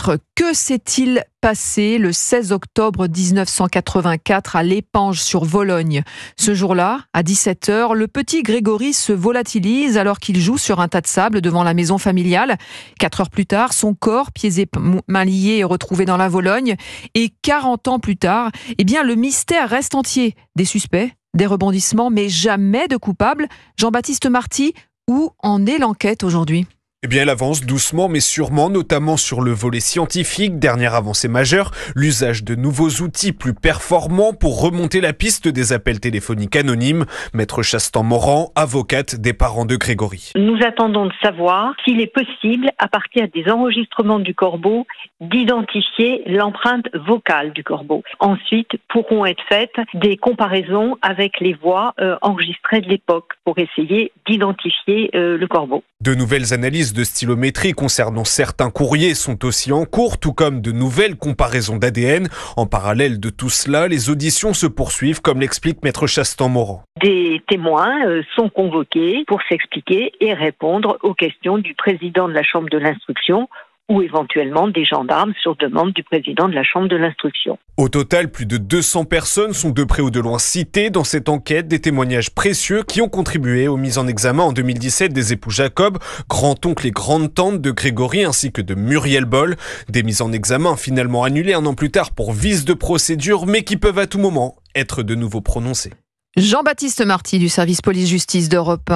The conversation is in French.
meurtre. Que s'est-il passé le 16 octobre 1984 à l'Épange sur Vologne? Ce jour-là, à 17h, le petit Grégory se volatilise alors qu'il joue sur un tas de sable devant la maison familiale. 4 heures plus tard, son corps, pieds et mains liés, est retrouvé dans la Vologne. Et 40 ans plus tard, le mystère reste entier. Des suspects, des rebondissements, mais jamais de coupables. Jean-Baptiste Marty, où en est l'enquête aujourd'hui ? Elle avance doucement mais sûrement, notamment sur le volet scientifique. Dernière avancée majeure, l'usage de nouveaux outils plus performants pour remonter la piste des appels téléphoniques anonymes. Maître Chastan-Morand, avocate des parents de Grégory. Nous attendons de savoir s'il est possible, à partir des enregistrements du corbeau, d'identifier l'empreinte vocale du corbeau. Ensuite, pourront être faites des comparaisons avec les voix enregistrées de l'époque pour essayer d'identifier le corbeau. De nouvelles analyses de stylométrie concernant certains courriers sont aussi en cours, tout comme de nouvelles comparaisons d'ADN. En parallèle de tout cela, les auditions se poursuivent, comme l'explique Maître Chastan-Morand. Des témoins sont convoqués pour s'expliquer et répondre aux questions du président de la Chambre de l'instruction ou éventuellement des gendarmes sur demande du président de la Chambre de l'instruction. Au total, plus de 200 personnes sont de près ou de loin citées dans cette enquête, des témoignages précieux qui ont contribué aux mises en examen en 2017 des époux Jacob, grand-oncle et grande-tante de Grégory ainsi que de Muriel Boll. Des mises en examen finalement annulées un an plus tard pour vice de procédure, mais qui peuvent à tout moment être de nouveau prononcées. Jean-Baptiste Marty du service police-justice d'Europe 1.